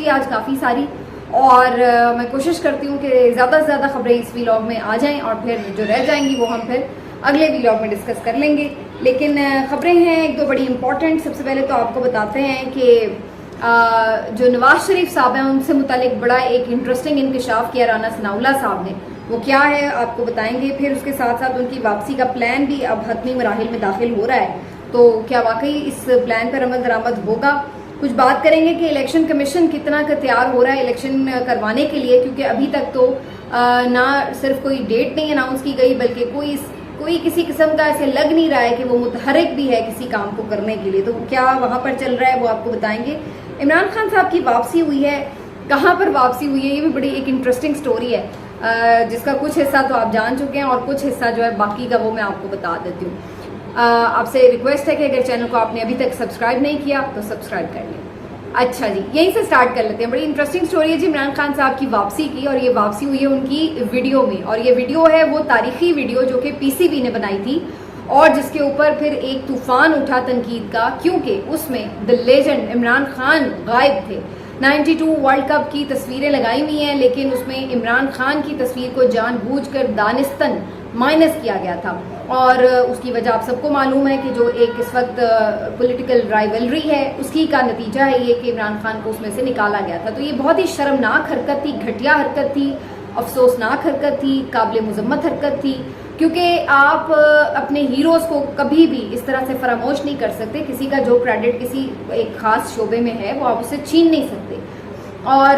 جی آج کافی ساری, اور میں کوشش کرتی ہوں کہ زیادہ سے زیادہ خبریں اس ویلاگ میں آ جائیں, اور پھر جو رہ جائیں گی وہ ہم پھر اگلے ویلاگ میں ڈسکس کر لیں گے. لیکن خبریں ہیں ایک دو بڑی امپورٹنٹ. سب سے پہلے تو آپ کو بتاتے ہیں کہ جو نواز شریف صاحب ہیں ان سے متعلق بڑا ایک انٹرسٹنگ انکشاف کیا رانا ثناء اللہ صاحب نے. وہ کیا ہے آپ کو بتائیں گے. پھر اس کے ساتھ ساتھ ان کی واپسی کا پلان بھی اب حتمی مراحل میں داخل ہو رہا ہے, تو کیا واقعی اس پلان پر عمل درآمد ہوگا. کچھ بات کریں گے کہ الیکشن کمیشن کتنا کا تیار ہو رہا ہے الیکشن کروانے کے لیے, کیونکہ ابھی تک تو نہ صرف کوئی ڈیٹ نہیں اناؤنس کی گئی بلکہ کوئی کسی قسم کا ایسے لگ نہیں رہا ہے کہ وہ متحرک بھی ہے کسی کام کو کرنے کے لیے. تو کیا وہاں پر چل رہا ہے وہ آپ کو بتائیں گے. عمران خان صاحب کی واپسی ہوئی ہے, کہاں پر واپسی ہوئی ہے, یہ بھی بڑی ایک انٹرسٹنگ سٹوری ہے جس کا کچھ حصہ تو آپ جان چکے ہیں اور کچھ حصہ جو ہے باقی کا وہ میں آپ کو بتا دیتی ہوں. آپ سے ریکویسٹ ہے کہ اگر چینل کو آپ نے ابھی تک سبسکرائب نہیں کیا تو سبسکرائب کر لیں. اچھا جی, یہیں سے سٹارٹ کر لیتے ہیں. بڑی انٹرسٹنگ سٹوری ہے جی عمران خان صاحب کی واپسی کی, اور یہ واپسی ہوئی ہے ان کی ویڈیو میں, اور یہ ویڈیو ہے وہ تاریخی ویڈیو جو کہ پی سی بی نے بنائی تھی اور جس کے اوپر پھر ایک طوفان اٹھا تنقید کا, کیونکہ اس میں دی لیجنڈ عمران خان غائب تھے. 92 ورلڈ کپ کی تصویریں لگائی ہوئی ہیں لیکن اس میں عمران خان کی تصویر کو جان بوجھ کر دانستن مائنس کیا گیا تھا, اور اس کی وجہ آپ سب کو معلوم ہے کہ جو ایک اس وقت پولیٹیکل رائیولری ہے اس کی کا نتیجہ ہے یہ کہ عمران خان کو اس میں سے نکالا گیا تھا. تو یہ بہت ہی شرمناک حرکت تھی, گھٹیا حرکت تھی, افسوسناک حرکت تھی, قابل مذمت حرکت تھی, کیونکہ آپ اپنے ہیروز کو کبھی بھی اس طرح سے فراموش نہیں کر سکتے. کسی کا جو کریڈٹ کسی ایک خاص شعبے میں ہے وہ آپ اسے چھین نہیں سکتے. اور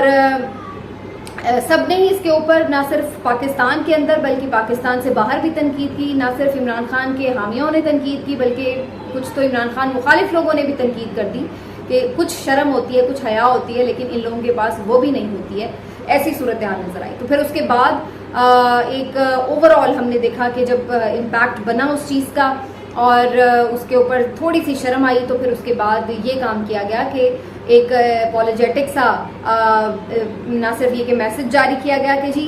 سب نے ہی اس کے اوپر نہ صرف پاکستان کے اندر بلکہ پاکستان سے باہر بھی تنقید کی. نہ صرف عمران خان کے حامیوں نے تنقید کی بلکہ کچھ تو عمران خان مخالف لوگوں نے بھی تنقید کر دی کہ کچھ شرم ہوتی ہے, کچھ حیا ہوتی ہے, لیکن ان لوگوں کے پاس وہ بھی نہیں ہوتی ہے. ایسی صورتحال نظر آئی. تو پھر اس کے بعد ایک اوور آل ہم نے دیکھا کہ جب امپیکٹ بنا اس چیز کا اور اس کے اوپر تھوڑی سی شرم آئی, تو پھر اس کے بعد یہ کام کیا گیا کہ ایک اپولوجیٹک سا نہ صرف یہ کہ میسج جاری کیا گیا کہ جی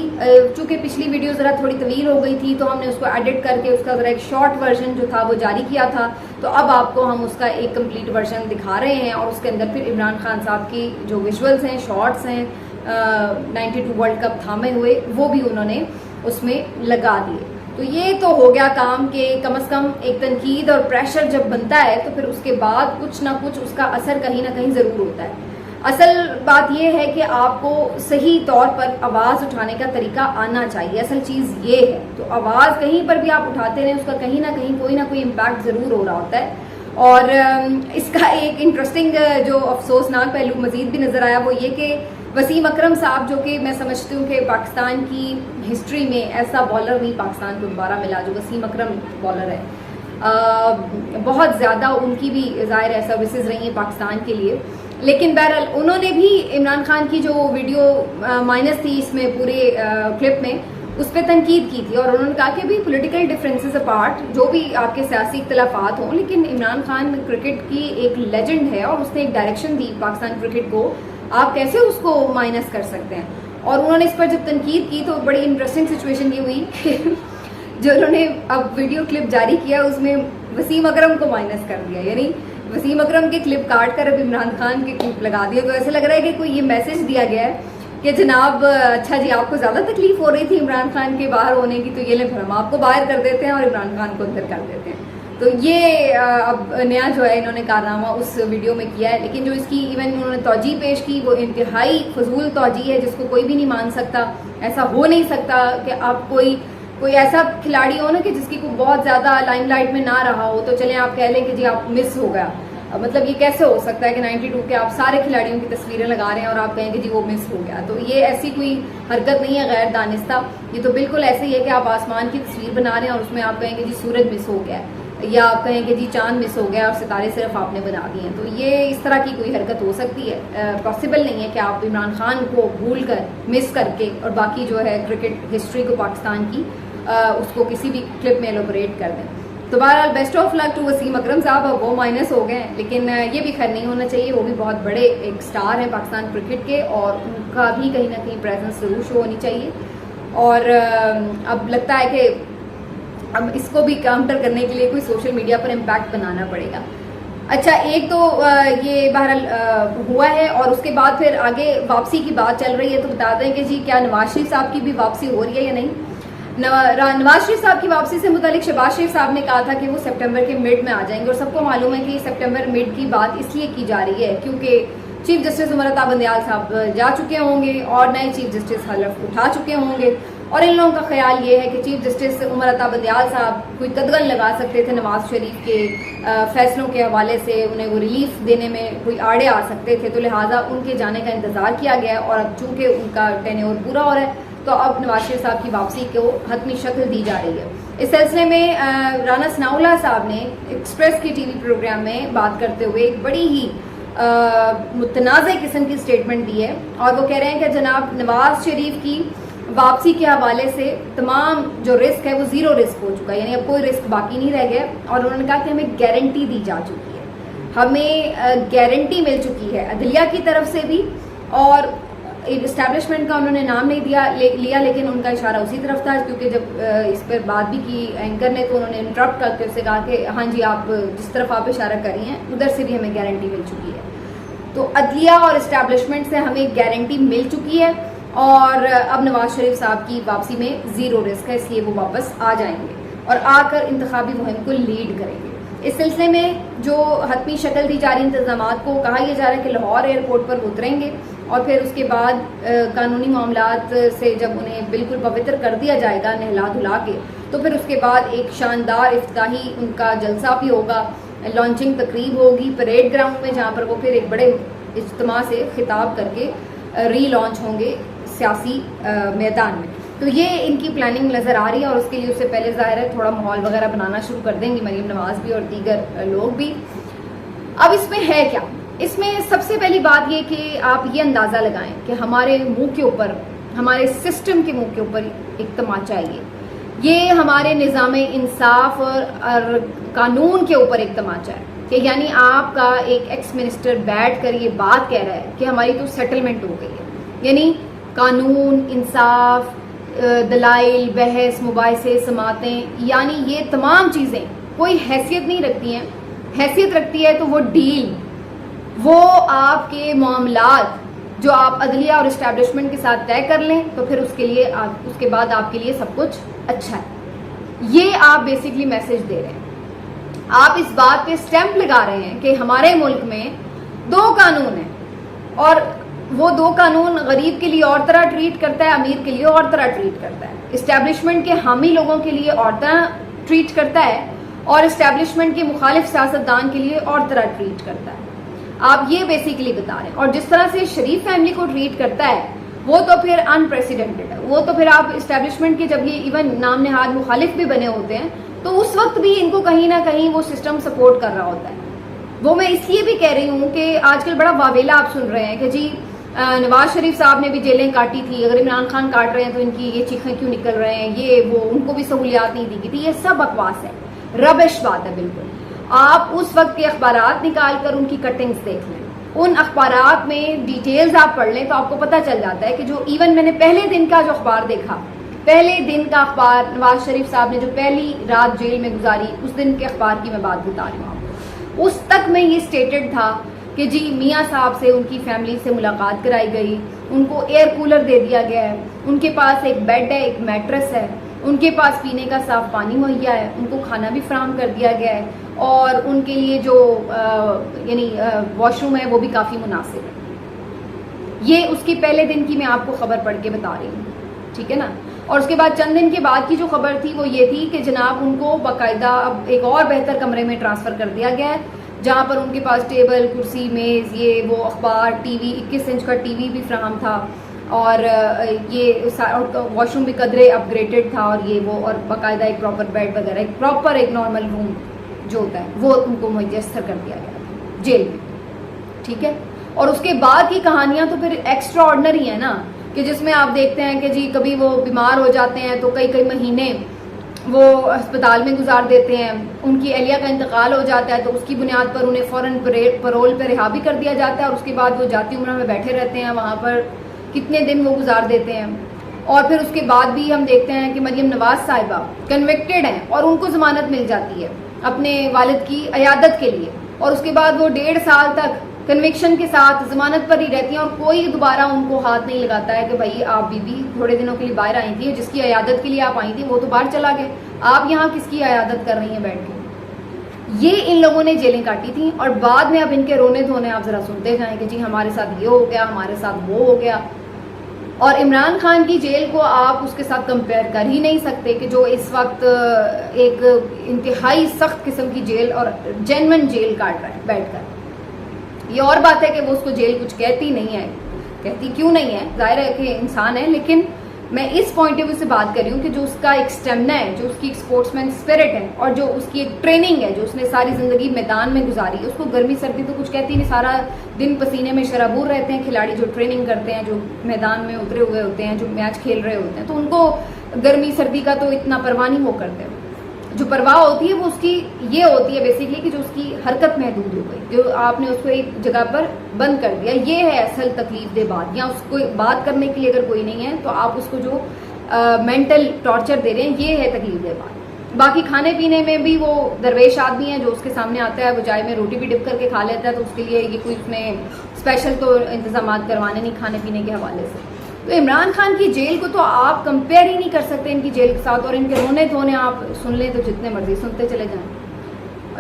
چونکہ پچھلی ویڈیو ذرا تھوڑی طویل ہو گئی تھی تو ہم نے اس کو ایڈٹ کر کے اس کا ذرا ایک شارٹ ورژن جو تھا وہ جاری کیا تھا, تو اب آپ کو ہم اس کا ایک کمپلیٹ ورژن دکھا رہے ہیں. اور اس کے اندر پھر عمران خان صاحب کی جو ویژولز ہیں, شارٹس ہیں 92 ورلڈ کپ تھامے ہوئے, وہ بھی انہوں نے اس میں لگا دیے. تو یہ تو ہو گیا کام کہ کم از کم ایک تنقید اور پریشر جب بنتا ہے تو پھر اس کے بعد کچھ نہ کچھ اس کا اثر کہیں نہ کہیں ضرور ہوتا ہے. اصل بات یہ ہے کہ آپ کو صحیح طور پر آواز اٹھانے کا طریقہ آنا چاہیے. اصل چیز یہ ہے, تو آواز کہیں پر بھی آپ اٹھاتے رہیں اس کا کہیں نہ کہیں کوئی نہ کوئی امپیکٹ ضرور ہو رہا ہوتا ہے. اور اس کا ایک انٹرسٹنگ جو افسوسناک پہلو مزید بھی نظر آیا وہ یہ کہ وسیم اکرم صاحب, جو کہ میں سمجھتی ہوں کہ پاکستان کی ہسٹری میں ایسا بالر نہیں پاکستان کو دوبارہ ملا جو وسیم اکرم بالر ہے. بہت زیادہ ان کی بھی ظاہر ہے سروسز رہی ہیں پاکستان کے لیے, لیکن بہرحال انہوں نے بھی عمران خان کی جو ویڈیو مائنس تھی اس میں پورے کلپ میں اس پہ تنقید کی تھی, اور انہوں نے کہا کہ بھی پولیٹیکل ڈفرینسز اپارٹ جو بھی آپ کے سیاسی اختلافات ہوں, لیکن عمران خان کرکٹ کی ایک لیجنڈ ہے اور اس نے ایک ڈائریکشن دی پاکستان کرکٹ کو, آپ کیسے اس کو مائنس کر سکتے ہیں. اور انہوں نے اس پر جب تنقید کی تو بڑی انٹرسٹنگ سچویشن یہ ہوئی کہ جو انہوں نے اب ویڈیو کلپ جاری کیا اس میں وسیم اکرم کو مائنس کر دیا, یعنی وسیم اکرم کے کلپ کاٹ کر اب عمران خان کے کلپ لگا دیا. تو ایسے لگ رہا ہے کہ کوئی یہ میسج دیا گیا ہے کہ جناب اچھا جی آپ کو زیادہ تکلیف ہو رہی تھی عمران خان کے باہر ہونے کی, تو یہ لیں پھر ہم آپ کو باہر کر دیتے ہیں اور عمران خان کو اندر کر دیتے ہیں. تو یہ اب نیا جو ہے انہوں نے کارنامہ اس ویڈیو میں کیا ہے. لیکن جو اس کی ایون انہوں نے توجیہ پیش کی وہ انتہائی فضول توجیہ ہے جس کو کوئی بھی نہیں مان سکتا. ایسا ہو نہیں سکتا کہ آپ کوئی ایسا کھلاڑی ہو نا کہ جس کی کوئی بہت زیادہ لائم لائٹ میں نہ رہا ہو تو چلیں آپ کہہ لیں کہ جی آپ مس ہو گیا. مطلب یہ کیسے ہو سکتا ہے کہ 92 کے آپ سارے کھلاڑیوں کی تصویریں لگا رہے ہیں اور آپ کہیں کہ جی وہ مس ہو گیا. تو یہ ایسی کوئی حرکت نہیں ہے غیر دانستہ. یہ تو بالکل ایسے ہی ہے کہ آپ آسمان کی تصویر بنا رہے ہیں اور اس میں آپ کہیں کہ جی سورج مس ہو گیا ہے, یا آپ کہیں کہ جی چاند مس ہو گیا اور ستارے صرف آپ نے بنا دیے ہیں. تو یہ اس طرح کی کوئی حرکت ہو سکتی ہے؟ پاسبل نہیں ہے کہ آپ عمران خان کو بھول کر مس کر کے اور باقی جو ہے کرکٹ ہسٹری کو پاکستان کی اس کو کسی بھی کلپ میں ایلوبریٹ کر دیں. تو بہرحال best of luck to Wasim Akram صاحب. اب وہ مائنس ہو گئے ہیں لیکن یہ بھی خیر نہیں ہونا چاہیے. وہ بھی بہت بڑے ایک سٹار ہیں پاکستان کرکٹ کے اور ان کا بھی کہیں نہ کہیں پریزنس ضرور شو ہونی چاہیے. اور اب لگتا ہے کہ اب اس کو بھی کاؤنٹر کرنے کے لیے کوئی سوشل میڈیا پر امپیکٹ بنانا پڑے گا. اچھا ایک تو یہ بہرحال ہوا ہے، اور اس کے بعد پھر آگے واپسی کی بات چل رہی ہے، تو بتا دیں کہ جی کیا نواز شریف صاحب کی بھی واپسی ہو رہی ہے یا نہیں. نواز شریف صاحب کی واپسی سے متعلق شہباز شریف صاحب نے کہا تھا کہ وہ سپٹمبر کے مڈ میں آ جائیں گے، اور سب کو معلوم ہے کہ سپٹمبر مڈ کی بات اس لیے کی جا رہی ہے کیونکہ چیف جسٹس عمر عطا بندیال صاحب جا چکے ہوں گے اور نئے چیف جسٹس حلف اٹھا چکے ہوں گے، اور ان لوگوں کا خیال یہ ہے کہ چیف جسٹس عمر عطا بندیال صاحب کوئی قدغن لگا سکتے تھے نواز شریف کے فیصلوں کے حوالے سے، انہیں وہ ریلیف دینے میں کوئی آڑے آ سکتے تھے، تو لہٰذا ان کے جانے کا انتظار کیا گیا ہے، اور اب چونکہ ان کا ٹینیور پورا ہو رہا ہے تو اب نواز شریف صاحب کی واپسی کو حتمی شکل دی جا رہی ہے. اس سلسلے میں رانا ثناء اللہ صاحب نے ایکسپریس کی ٹی وی پروگرام میں بات کرتے ہوئے ایک بڑی ہی متنازع قسم کی سٹیٹمنٹ دی ہے، اور وہ کہہ رہے ہیں کہ جناب نواز شریف کی واپسی کے حوالے سے تمام جو رسک ہے وہ زیرو رسک ہو چکا ہے، یعنی اب کوئی رسک باقی نہیں رہ گیا، اور انہوں نے کہا کہ ہمیں گارنٹی دی جا چکی ہے، ہمیں گارنٹی مل چکی ہے عدلیہ کی طرف سے بھی، اور اسٹیبلشمنٹ کا انہوں نے نام نہیں لیا لیکن ان کا اشارہ اسی طرف تھا، کیونکہ جب اس پر بات بھی کی اینکر نے تو انہوں نے انٹرپٹ کر کے اس سے کہا کہ ہاں جی آپ جس طرف آپ اشارہ کر رہی ہیں ادھر سے بھی ہمیں گارنٹی مل چکی ہے. تو عدلیہ اور اسٹیبلشمنٹ سے ہمیں گارنٹی مل چکی ہے، اور اب نواز شریف صاحب کی واپسی میں زیرو رسک ہے، اس لیے وہ واپس آ جائیں گے اور آ کر انتخابی مہم کو لیڈ کریں گے. اس سلسلے میں جو حتمی شکل دی جا رہی انتظامات کو کہا یہ جا رہا ہے کہ لاہور ایئرپورٹ پر اتریں گے، اور پھر اس کے بعد قانونی معاملات سے جب انہیں بالکل پوتر کر دیا جائے گا نہلا دھلا کے، تو پھر اس کے بعد ایک شاندار افتتاحی ان کا جلسہ بھی ہوگا، لانچنگ تقریب ہوگی پریڈ گراؤنڈ میں، جہاں پر وہ پھر ایک بڑے اجتماع سے خطاب کر کے ری لانچ ہوں گے سیاسی میدان میں. تو یہ ان کی پلاننگ نظر آ رہی ہے، اور اس کے لیے اس سے پہلے ظاہر ہے تھوڑا ماحول وغیرہ بنانا شروع کر دیں گی مریم نواز بھی اور دیگر لوگ بھی. اب اس میں ہے کیا؟ اس میں سب سے پہلی بات یہ کہ آپ یہ اندازہ لگائیں کہ ہمارے منہ کے اوپر، ہمارے سسٹم کے منہ کے اوپر ایک تماچا ہے، یہ ہمارے نظام انصاف اور قانون کے اوپر ایک تماچا ہے کہ یعنی آپ کا ایک ایکس منسٹر بیٹھ کر یہ بات کہہ رہا ہے کہ ہماری تو سیٹلمنٹ ہو گئی ہے، یعنی قانون، انصاف، دلائل، بحث، مباحثے، سماعتیں، یعنی یہ تمام چیزیں کوئی حیثیت نہیں رکھتی ہیں. حیثیت رکھتی ہے تو وہ ڈیل، وہ آپ کے معاملات جو آپ عدلیہ اور اسٹیبلشمنٹ کے ساتھ طے کر لیں تو پھر اس کے بعد آپ کے لیے سب کچھ اچھا ہے. یہ آپ بیسکلی میسج دے رہے ہیں. آپ اس بات پہ اسٹیمپ لگا رہے ہیں کہ ہمارے ملک میں دو قانون ہیں، اور وہ دو قانون غریب کے لیے اور طرح ٹریٹ کرتا ہے، امیر کے لیے اور طرح ٹریٹ کرتا ہے. اسٹیبلشمنٹ کے حامی لوگوں کے لیے اور طرح ٹریٹ کرتا ہے، اور اسٹیبلشمنٹ کے مخالف سیاستدان کے لیے اور طرح ٹریٹ کرتا ہے. آپ یہ بیسیکلی بتا رہے ہیں. اور جس طرح سے شریف فیملی کو ٹریٹ کرتا ہے وہ تو پھر انپریسیڈنٹڈ ہے. وہ تو پھر آپ اسٹیبلشمنٹ کے جب یہ ایون نام نہاد مخالف بھی بنے ہوتے ہیں تو اس وقت بھی ان کو کہیں نہ کہیں وہ سسٹم سپورٹ کر رہا ہوتا ہے. وہ میں اس لیے بھی کہہ رہی ہوں کہ آج کل بڑا واویلا آپ سن رہے ہیں کہ جی نواز شریف صاحب نے بھی جیلیں کاٹی تھی، اگر عمران خان کاٹ رہے ہیں تو ان کی یہ چیخیں کیوں نکل رہے ہیں، یہ وہ ان کو بھی سہولیات نہیں دی گئی تھی. یہ سب بکواس ہے، ربش بات ہے بالکل. آپ اس وقت کے اخبارات نکال کر ان کی کٹنگز دیکھ لیں، ان اخبارات میں ڈیٹیلز آپ پڑھ لیں تو آپ کو پتہ چل جاتا ہے کہ جو ایون میں نے پہلے دن کا جو اخبار دیکھا، پہلے دن کا اخبار نواز شریف صاحب نے جو پہلی رات جیل میں گزاری اس دن کے اخبار کی میں بات بتا رہی ہوں آپ کو، اس تک میں یہ سٹیٹڈ تھا کہ جی میاں صاحب سے ان کی فیملی سے ملاقات کرائی گئی، ان کو ایئر کولر دے دیا گیا ہے، ان کے پاس ایک بیڈ ہے، ایک میٹرس ہے، ان کے پاس پینے کا صاف پانی مہیا ہے، ان کو کھانا بھی فراہم کر دیا گیا ہے، اور ان کے لیے جو یعنی واش روم ہے وہ بھی کافی مناسب ہے. یہ اس کی پہلے دن کی میں آپ کو خبر پڑھ کے بتا رہی ہوں، ٹھیک ہے نا. اور اس کے بعد چند دن کے بعد کی جو خبر تھی وہ یہ تھی کہ جناب ان کو باقاعدہ اب ایک اور بہتر کمرے میں ٹرانسفر کر دیا گیا ہے، جہاں پر ان کے پاس ٹیبل، کرسی، میز، یہ وہ اخبار، ٹی وی، 21 انچ کا ٹی وی بھی فراہم تھا، اور یہ واش روم بھی قدرے اپ گریڈڈ تھا، اور یہ وہ، اور باقاعدہ ایک پراپر بیڈ وغیرہ، ایک پراپر ایک نارمل روم جو ہوتا ہے وہ ان کو میسر کر دیا گیا تھا جیل میں، ٹھیک ہے. اور اس کے بعد کی کہانیاں تو پھر ایکسٹرا آرڈنری ہیں نا، کہ جس میں آپ دیکھتے ہیں کہ جی کبھی وہ بیمار ہو جاتے ہیں تو کئی مہینے وہ ہسپتال میں گزار دیتے ہیں، ان کی اہلیہ کا انتقال ہو جاتا ہے تو اس کی بنیاد پر انہیں فوراً پرول پہ رہا بھی کر دیا جاتا ہے، اور اس کے بعد وہ جاتی عمرہ میں بیٹھے رہتے ہیں، وہاں پر کتنے دن وہ گزار دیتے ہیں. اور پھر اس کے بعد بھی ہم دیکھتے ہیں کہ مریم نواز صاحبہ کنوکٹڈ ہیں اور ان کو ضمانت مل جاتی ہے اپنے والد کی عیادت کے لیے، اور اس کے بعد وہ 1.5 سال تک کنوکشن کے ساتھ ضمانت پر ہی رہتی ہیں اور کوئی دوبارہ ان کو ہاتھ نہیں لگاتا ہے کہ بھائی آپ بی بی تھوڑے دنوں کے لیے باہر آئی تھی، جس کی عیادت کے لیے آپ آئی تھی وہ تو باہر چلا گئے، آپ یہاں کس کی عیادت کر رہی ہیں بیٹھ کے. یہ ان لوگوں نے جیلیں کاٹی تھیں اور بعد میں اب ان کے رونے دھونے آپ ذرا سنتے جائیں کہ جی ہمارے ساتھ یہ ہو گیا، ہمارے ساتھ وہ ہو گیا. اور عمران خان کی جیل کو آپ اس کے ساتھ کمپیئر کر ہی نہیں سکتے کہ جو اس وقت ایک انتہائی سخت قسم کی جیل اور جینون جیل کاٹ رہا ہے بیٹھ کر. یہ اور بات ہے کہ وہ اس کو جیل کچھ کہتی نہیں ہے، کہتی کیوں نہیں ہے، ظاہر ہے کہ انسان ہے، لیکن میں اس پوائنٹ آف ویو سے بات کر رہی ہوں کہ جو اس کا ایک اسٹیمنا ہے، جو اس کی ایک اسپورٹس مین اسپرٹ ہے اور جو اس کی ایک ٹریننگ ہے، جو اس نے ساری زندگی میدان میں گزاری ہے، اس کو گرمی سردی تو کچھ کہتی نہیں، سارا دن پسینے میں شرابور رہتے ہیں کھلاڑی جو ٹریننگ کرتے ہیں، جو میدان میں اترے ہوئے ہوتے ہیں، جو میچ کھیل رہے ہوتے ہیں، تو ان کو گرمی سردی کا تو اتنا پرواہ نہیں وہ کرتے. جو پرواہ ہوتی ہے وہ اس کی یہ ہوتی ہے بیسیکلی کہ جو اس کی حرکت محدود ہو گئی، جو آپ نے اس کو ایک جگہ پر بند کر دیا، یہ ہے اصل تکلیف دہ بات. یا اس کو بات کرنے کے لیے اگر کوئی نہیں ہے تو آپ اس کو جو مینٹل ٹارچر دے رہے ہیں، یہ ہے تکلیف دہ بات. باقی کھانے پینے میں بھی وہ درویش آدمی ہے، جو اس کے سامنے آتا ہے وہ چائے میں روٹی بھی ڈپ کر کے کھا لیتا ہے، تو اس کے لیے یہ کوئی اس نے اسپیشل تو انتظامات کروانے نہیں کھانے پینے کے حوالے سے. تو عمران خان کی جیل کو تو آپ کمپیئر ہی نہیں کر سکتے ان کی جیل کے ساتھ. اور ان کے رونے دھونے آپ سن لیں تو جتنے مرضی سنتے چلے جائیں.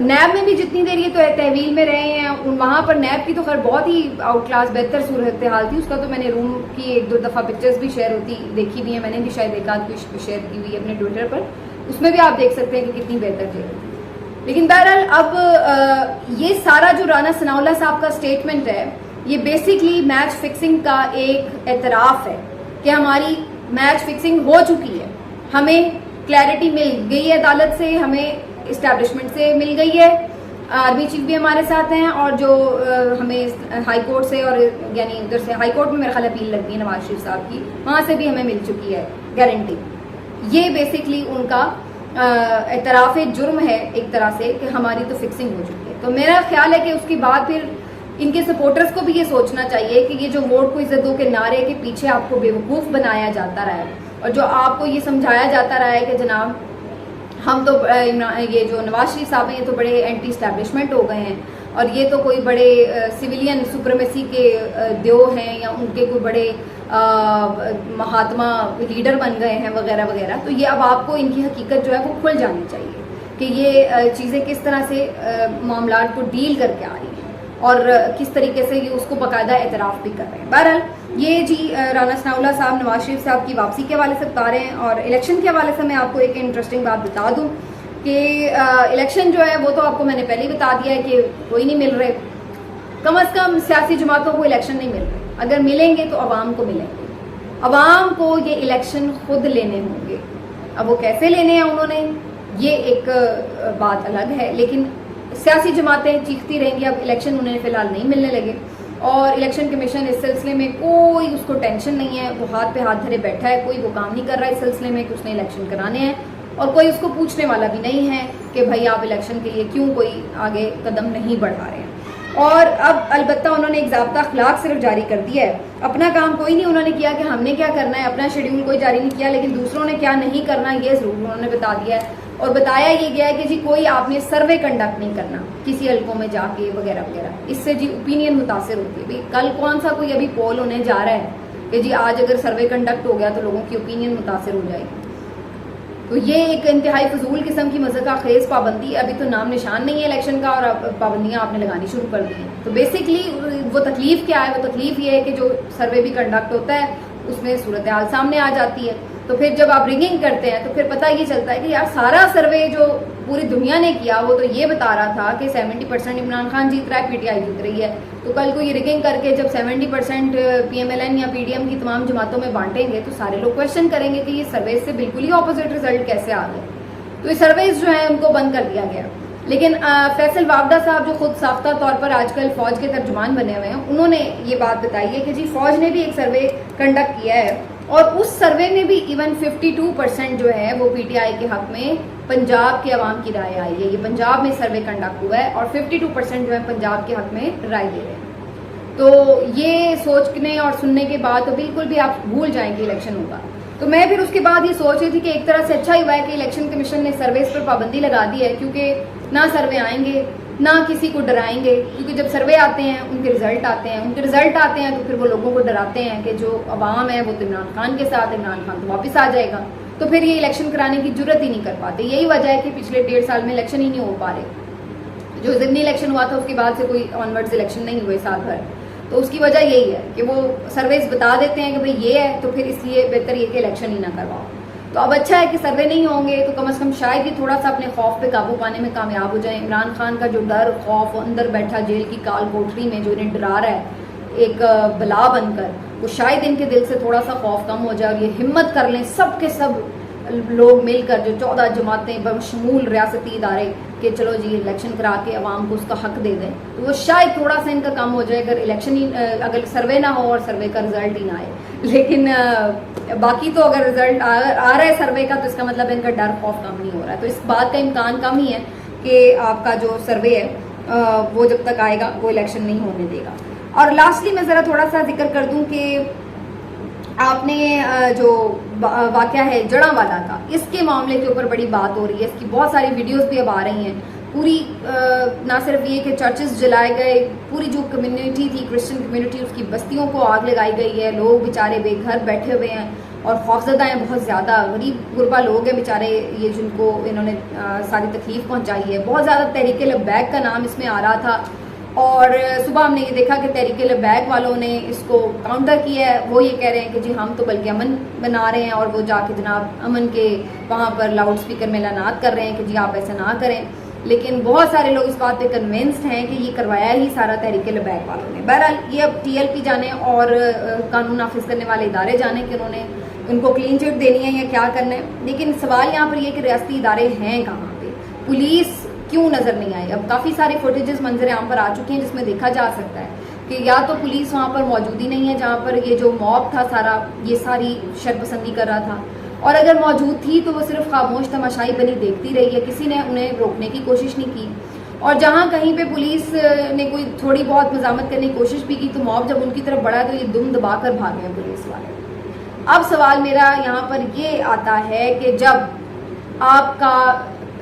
نیب میں بھی جتنی دیر یہ تو تحویل میں رہے ہیں، وہاں پر نیب کی تو خیر بہت ہی آؤٹ کلاس بہتر صورتحال تھی. اس کا تو میں نے روم کی 1-2 دفعہ پکچرز بھی شیئر ہوتی دیکھی بھی ہیں، میں نے بھی شاید ایک آدھ کوئی شیئر کی ہوئی ہے اپنے ٹویٹر پر، اس میں بھی آپ دیکھ سکتے ہیں کہ کتنی بہتر جیل تھی. لیکن بہرحال اب یہ سارا جو رانا ثناء اللہ صاحب کا اسٹیٹمنٹ ہے، یہ بیسکلی میچ فکسنگ کا ایک اعتراف ہے کہ ہماری میچ فکسنگ ہو چکی ہے، ہمیں کلیئرٹی مل گئی ہے عدالت سے، ہمیں اسٹیبلشمنٹ سے مل گئی ہے، آرمی چیف بھی ہمارے ساتھ ہیں، اور جو ہمیں ہائی کورٹ سے اور یعنی ادھر سے ہائی کورٹ میں میرے خیال اپیل لگتی ہے نواز شریف صاحب کی، وہاں سے بھی ہمیں مل چکی ہے گارنٹی. یہ بیسکلی ان کا اعتراف جرم ہے ایک طرح سے کہ ہماری تو فکسنگ ہو چکی ہے. تو میرا خیال ہے کہ اس کے بعد پھر ان کے سپورٹرز کو بھی یہ سوچنا چاہیے کہ یہ جو ووٹ کو عزت دو کے نعرے کے پیچھے آپ کو بیوقوف بنایا جاتا رہا ہے اور جو آپ کو یہ سمجھایا جاتا رہا ہے کہ جناب ہم تو یہ جو نواز شریف صاحب ہیں یہ تو بڑے اینٹی اسٹیبلشمنٹ ہو گئے ہیں اور یہ تو کوئی بڑے سویلین سپریمیسی کے دیو ہیں یا ان کے کوئی بڑے مہاتما لیڈر بن گئے ہیں وغیرہ وغیرہ. تو یہ اب آپ کو ان کی حقیقت جو ہے وہ کھل جانی چاہیے کہ یہ چیزیں کس طرح سے معاملات کو ڈیل کر کے آ رہی ہیں اور کس طریقے سے یہ اس کو باقاعدہ اعتراف بھی کر رہے ہیں. بہرحال یہ جی رانا ثناء اللہ صاحب نواز شریف صاحب کی واپسی کے حوالے سے بتا رہے ہیں. اور الیکشن کے حوالے سے میں آپ کو ایک انٹرسٹنگ بات بتا دوں کہ الیکشن جو ہے وہ تو آپ کو میں نے پہلے ہی بتا دیا ہے کہ کوئی نہیں مل رہے، کم از کم سیاسی جماعتوں کو الیکشن نہیں مل رہے. اگر ملیں گے تو عوام کو ملیں گے، عوام کو یہ الیکشن خود لینے ہوں گے. اب وہ کیسے لینے ہیں انہوں نے، یہ ایک بات الگ ہے، لیکن سیاسی جماعتیں چیختی رہیں گی. اب الیکشن انہیں فی الحال نہیں ملنے لگے اور الیکشن کمیشن اس سلسلے میں کوئی اس کو ٹینشن نہیں ہے، وہ ہاتھ پہ ہاتھ دھرے بیٹھا ہے، کوئی وہ کام نہیں کر رہا اس سلسلے میں کہ اس نے الیکشن کرانے ہیں اور کوئی اس کو پوچھنے والا بھی نہیں ہے کہ بھائی آپ الیکشن کے لیے کیوں کوئی آگے قدم نہیں بڑھا رہے ہیں. اور اب البتہ انہوں نے ایک ضابطہ اخلاق صرف جاری کر دیا ہے، اپنا کام کوئی نہیں انہوں نے کیا کہ ہم نے کیا کرنا ہے، اپنا شیڈیول کوئی جاری نہیں کیا، لیکن دوسروں نے کیا نہیں کرنا یہ ضرور انہوں نے بتا دیا ہے. اور بتایا یہ گیا ہے کہ جی کوئی آپ نے سروے کنڈکٹ نہیں کرنا کسی حلقوں میں جا کے وغیرہ وغیرہ، اس سے جی اوپینین متاثر ہوتی ہے. بھائی کل کون سا کوئی ابھی پول ہونے جا رہا ہے کہ جی آج اگر سروے کنڈکٹ ہو گیا تو لوگوں کی اوپینین متاثر ہو جائے گی. تو یہ ایک انتہائی فضول قسم کی مذہقہ خیز پابندی، ابھی تو نام نشان نہیں ہے الیکشن کا اور پابندیاں آپ نے لگانی شروع کر دی ہیں. تو بیسکلی وہ تکلیف کیا ہے، وہ تکلیف یہ ہے کہ جو سروے بھی کنڈکٹ ہوتا ہے اس میں صورتحال سامنے آ جاتی ہے. تو پھر جب آپ رگنگ کرتے ہیں تو پھر پتہ یہ چلتا ہے کہ یار سارا سروے جو پوری دنیا نے کیا وہ تو یہ بتا رہا تھا کہ 70% عمران خان جیت رہا ہے، پی ٹی آئی جیت رہی ہے. تو کل کو یہ رگنگ کر کے جب 70% پی ایم ایل این یا پی ڈی ایم کی تمام جماعتوں میں بانٹیں گے تو سارے لوگ کوشچن کریں گے کہ یہ سروے سے بالکل ہی اپوزٹ رزلٹ کیسے آ گئے. تو یہ سرویز جو ہیں ان کو بند کر دیا گیا. لیکن فیصل وابڈا صاحب جو خود ساختہ طور پر آج کل فوج کے ترجمان بنے ہوئے ہیں، انہوں نے یہ بات بتائی ہے کہ جی فوج نے بھی ایک سروے کنڈکٹ کیا ہے اور اس سروے میں بھی ایون 52% جو ہے وہ پی ٹی آئی کے حق میں پنجاب کے عوام کی رائے آئی ہے. یہ پنجاب میں سروے کنڈکٹ ہوا ہے اور 52% جو ہے پنجاب کے حق میں رائے دے رہے ہیں. تو یہ سوچنے اور سننے کے بعد تو بالکل بھی آپ بھول جائیں کہ الیکشن ہوگا. تو میں پھر اس کے بعد یہ سوچ رہی تھی کہ ایک طرح سے اچھا ہی ہوا ہے کہ الیکشن کمیشن نے سرویز پر پابندی لگا دی ہے، کیونکہ نہ سروے آئیں گے نہ کسی کو ڈرائیں گے، کیونکہ جب سروے آتے ہیں ان کے رزلٹ آتے ہیں تو پھر وہ لوگوں کو ڈراتے ہیں کہ جو عوام ہے وہ تو عمران خان کے ساتھ، عمران خان تو واپس آ جائے گا، تو پھر یہ الیکشن کرانے کی جرت ہی نہیں کر پاتے. یہی وجہ ہے کہ پچھلے 1.5 سال میں الیکشن ہی نہیں ہو پا رہے. جو ضمنی الیکشن ہوا تھا اس کے بعد سے کوئی آنورڈز الیکشن نہیں ہوئے سال بھر. تو اس کی وجہ یہی ہے کہ وہ سرویز بتا دیتے ہیں کہ بھئی یہ ہے، تو پھر اس لیے بہتر یہ کہ الیکشن ہی نہ کرواؤ. تو اب اچھا ہے کہ سروے نہیں ہوں گے تو کم از کم شاید یہ تھوڑا سا اپنے خوف پہ قابو پانے میں کامیاب ہو جائیں. عمران خان کا جو ڈر، خوف، اندر بیٹھا جیل کی کال کوٹری میں جو انہیں ڈرا رہا ہے ایک بلا بن کر، وہ شاید ان کے دل سے تھوڑا سا خوف کم ہو جائے اور یہ ہمت کر لیں سب کے سب لوگ مل کر، جو 14 جماعتیں بشمول ریاستی ادارے، کہ چلو جی الیکشن کرا کے عوام کو اس کا حق دے دیں. تو وہ شاید تھوڑا سا ان کا کم ہو جائے اگر الیکشن ہی، اگر سروے نہ ہو اور سروے کا رزلٹ ہی نہ آئے. لیکن باقی تو اگر رزلٹ آ رہا ہے سروے کا تو اس کا مطلب ان کا ڈر خوف کم نہیں ہو رہا ہے. تو اس بات کا امکان کم ہی ہے کہ آپ کا جو سروے ہے وہ جب تک آئے گا وہ الیکشن نہیں ہونے دے گا. اور لاسٹلی میں ذرا تھوڑا سا ذکر کر دوں کہ آپ نے جو واقعہ ہے جڑاں والا کا، اس کے معاملے کے اوپر بڑی بات ہو رہی ہے. اس کی بہت ساری ویڈیوز بھی اب آ رہی ہیں. پوری نہ صرف یہ کہ چرچز جلائے گئے، پوری جو کمیونٹی تھی کرسچن کمیونٹی، اس کی بستیوں کو آگ لگائی گئی ہے. لوگ بیچارے بے گھر بیٹھے ہوئے ہیں اور خوفزدہ ہیں، بہت زیادہ غریب غربا لوگ ہیں بیچارے، یہ جن کو انہوں نے ساری تکلیف پہنچائی ہے. بہت زیادہ تحریک لبیک کا نام اس میں آ رہا تھا، اور صبح ہم نے یہ دیکھا کہ تحریک لبیک والوں نے اس کو کاؤنٹر کیا ہے. وہ یہ کہہ رہے ہیں کہ جی ہم تو بلکہ امن بنا رہے ہیں، اور وہ جا کے جناب امن کے وہاں پر لاؤڈ سپیکر میں اعلانات کر رہے ہیں کہ جی آپ ایسا نہ کریں. لیکن بہت سارے لوگ اس بات پہ کنونسڈ ہیں کہ یہ کروایا ہی سارا تحریک لبیک والوں نے. بہرحال یہ اب ٹی ایل پی جانے اور قانون نافذ کرنے والے ادارے جانے کہ انہوں نے ان کو کلین چٹ دینی ہے یا کیا کرنا ہے. لیکن سوال یہاں پر یہ کہ ریاستی ادارے ہیں کہاں پہ، پولیس کیوں نظر نہیں آئی؟ اب کافی سارے فوٹیجز منظر عام پر آ چکے ہیں جس میں دیکھا جا سکتا ہے کہ یا تو پولیس وہاں پر موجود ہی نہیں ہے جہاں پر یہ جو موب تھا سارا یہ ساری شرپسندی کر رہا تھا، اور اگر موجود تھی تو وہ صرف خاموش تماشائی بنی دیکھتی رہی ہے، کسی نے انہیں روکنے کی کوشش نہیں کی. اور جہاں کہیں پہ پولیس نے کوئی تھوڑی بہت مزاحمت کرنے کی کوشش بھی کی تو موب جب ان کی طرف بڑھا تو یہ دم دبا کر بھاگ گئے پولیس والے. اب سوال میرا یہاں پر یہ آتا ہے کہ جب آپ کا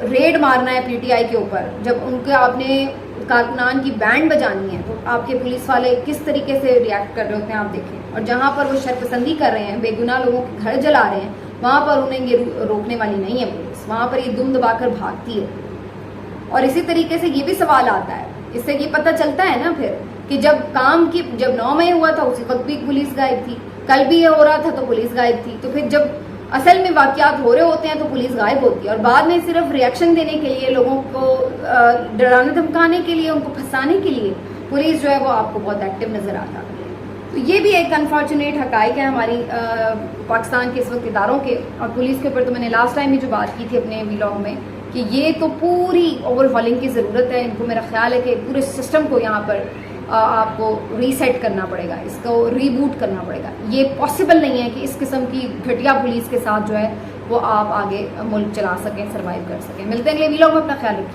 ریڈ مارنا ہے پی ٹی آئی کے اوپر، جب ان کے آپ نے کارکنان کی بینڈ بجانی ہے تو آپ کے پولیس والے کس طریقے سے ریئیکٹ کر رہے ہوتے ہیں آپ دیکھیں. اور جہاں پر وہ شرپسندی کر رہے ہیں، بے گناہ لوگوں کے گھر جلا رہے ہیں، وہاں پر انہیں یہ روکنے والی نہیں ہے پولیس، وہاں پر یہ دم دبا کر بھاگتی ہے. اور اسی طریقے سے یہ بھی سوال آتا ہے، اس سے یہ پتہ چلتا ہے نا پھر کہ جب 9 مئی ہوا تھا اسی وقت بھی پولیس غائب تھی، کل بھی یہ ہو رہا تھا تو پولیس غائب تھی. تو پھر جب اصل میں واقعات ہو رہے ہوتے ہیں تو پولیس غائب ہوتی ہے، اور بعد میں صرف ریئیکشن دینے کے لیے، لوگوں کو ڈرانے دھمکانے کے لیے، ان کو پھنسانے کے لیے پولیس جو ہے وہ آپ کو بہت ایکٹیو نظر آتا ہے. تو یہ بھی ایک انفارچونیٹ حقائق ہے ہماری پاکستان کے اس وقت اداروں کے اور پولیس کے اوپر. تو میں نے لاسٹ ٹائم بھی جو بات کی تھی اپنے ویلاگ میں کہ یہ تو پوری اوور ہالنگ کی ضرورت ہے. ان کو میرا خیال ہے کہ پورے سسٹم کو یہاں پر آپ کو ری سیٹ کرنا پڑے گا، اس کو ری بوٹ کرنا پڑے گا. یہ پاسبل نہیں ہے کہ اس قسم کی گھٹیا پولیس کے ساتھ جو ہے وہ آپ آگے ملک چلا سکیں، سروائیو کر سکیں. ملتے ہیں اگلے ویلاگ میں، اپنا خیال رکھیں.